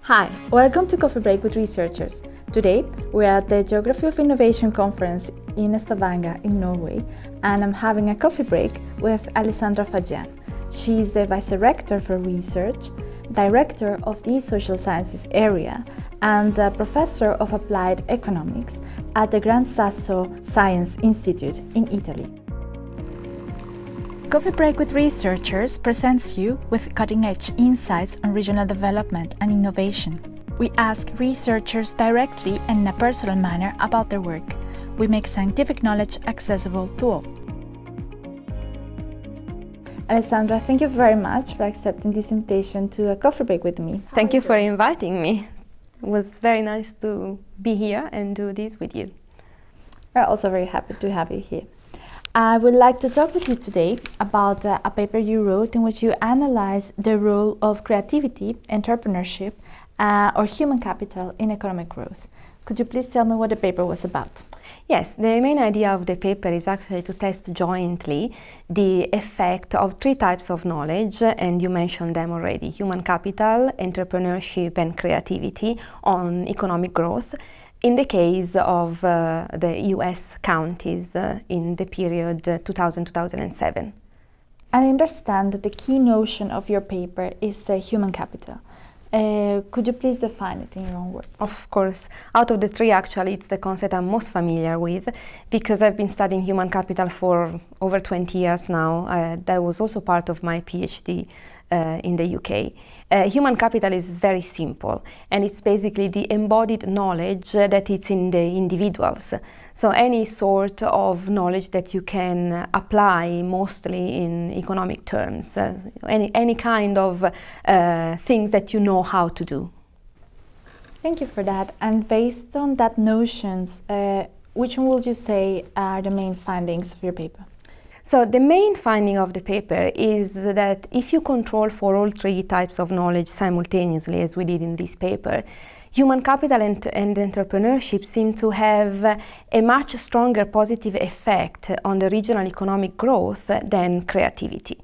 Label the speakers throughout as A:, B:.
A: Hi, welcome to Coffee Break with Researchers. Today, we're at the Geography of Innovation conference in Stavanger in Norway, and I'm having a coffee break with Alessandra Faggian. She's the Vice Rector for Research, Director of the Social Sciences area, and a Professor of Applied Economics at the Gran Sasso Science Institute in Italy. Coffee Break with Researchers presents you with cutting-edge insights on regional development and innovation. We ask researchers directly and in a personal manner about their work. We make scientific knowledge accessible to all. Alessandra, thank you very much for accepting this invitation to a coffee break with me.
B: Thank you for inviting me. It was very nice to be here and do this with you.
A: We're also very happy to have you here. I would like to talk with you today about a paper you wrote in which you analyze the role of creativity, entrepreneurship, or human capital in economic growth. Could you please tell me what the paper was about?
B: Yes, the main idea of the paper is actually to test jointly the effect of three types of knowledge, and you mentioned them already: human capital, entrepreneurship, and creativity on economic growth. In the case of the US counties in the period 2000-2007.
A: I understand that the key notion of your paper is human capital. Could you please define it in your own words?
B: Of course. Out of the three, actually, it's the concept I'm most familiar with because I've been studying human capital for over 20 years now. That was also part of my PhD in the UK. Human capital is very simple, and it's basically the embodied knowledge that it's in the individuals. So any sort of knowledge that you can apply mostly in economic terms, any kind of things that you know how to do.
A: Thank you for that. And based on that notions, which one would you say are the main findings of your paper?
B: So the main finding of the paper is that if you control for all three types of knowledge simultaneously, as we did in this paper, human capital and entrepreneurship seem to have a much stronger positive effect on the regional economic growth than creativity.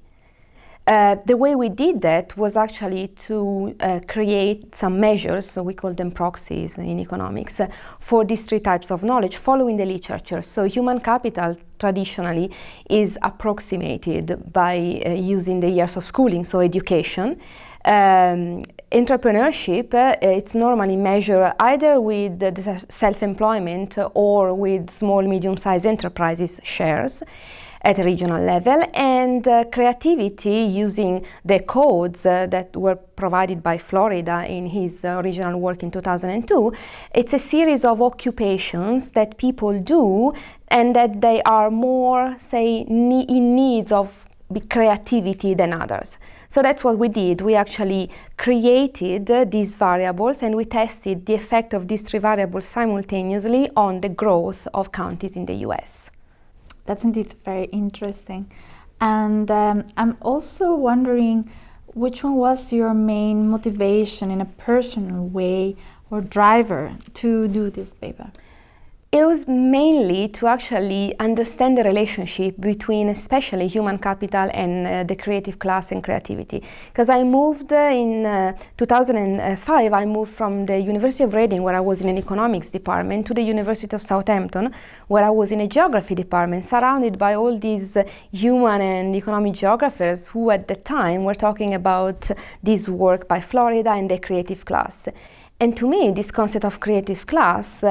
B: The way we did that was actually to create some measures, so we call them proxies in economics, for these three types of knowledge following the literature. So human capital traditionally is approximated by using the years of schooling, so education. Entrepreneurship, it's normally measured either with the self-employment or with small, medium-sized enterprises shares at a regional level, and creativity using the codes that were provided by Florida in his original work in 2002. It's a series of occupations that people do and that they are more, say, in needs of creativity than others. So that's what we did. We actually created these variables and we tested the effect of these three variables simultaneously on the growth of counties in the US.
A: That's indeed very interesting. And I'm also wondering which one was your main motivation in a personal way or driver to do this paper?
B: It was mainly to actually understand the relationship between especially human capital and the creative class and creativity. Because I moved in 2005, I moved from the University of Reading, where I was in an economics department, to the University of Southampton, where I was in a geography department, surrounded by all these human and economic geographers who at the time were talking about this work by Florida and the creative class. And to me, this concept of creative class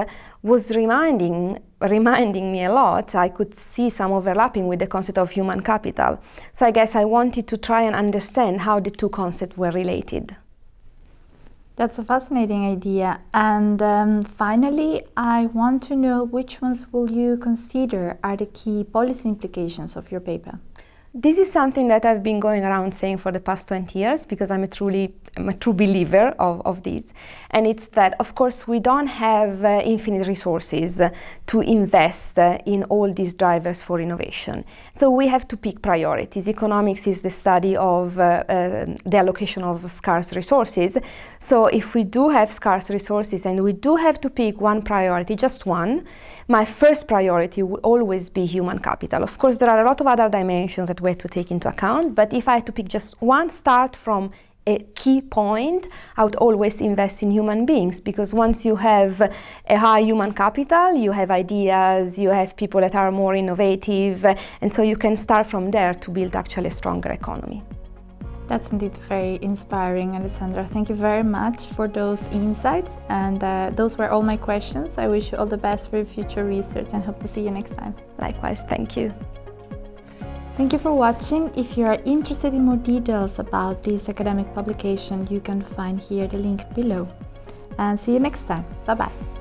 B: was reminding me a lot. I could see some overlapping with the concept of human capital. So I guess I wanted to try and understand how the two concepts were related.
A: That's a fascinating idea. And finally, I want to know which ones will you consider are the key policy implications of your paper?
B: This is something that I've been going around saying for the past 20 years because I'm a true believer of this. And it's that, of course, we don't have infinite resources to invest in all these drivers for innovation. So we have to pick priorities. Economics is the study of the allocation of scarce resources. So if we do have scarce resources and we do have to pick one priority, just one, my first priority will always be human capital. Of course, there are a lot of other dimensions that we have to take into account, but if I had to pick just one, start from a key point, I would always invest in human beings, because once you have a high human capital, you have ideas, you have people that are more innovative, and so you can start from there to build actually a stronger economy.
A: That's indeed very inspiring, Alessandra. Thank you very much for those insights, and those were all my questions. I wish you all the best for your future research and hope to see you next time.
B: Likewise, thank you.
A: Thank you for watching. If you are interested in more details about this academic publication, you can find here the link below. And see you next time. Bye-bye.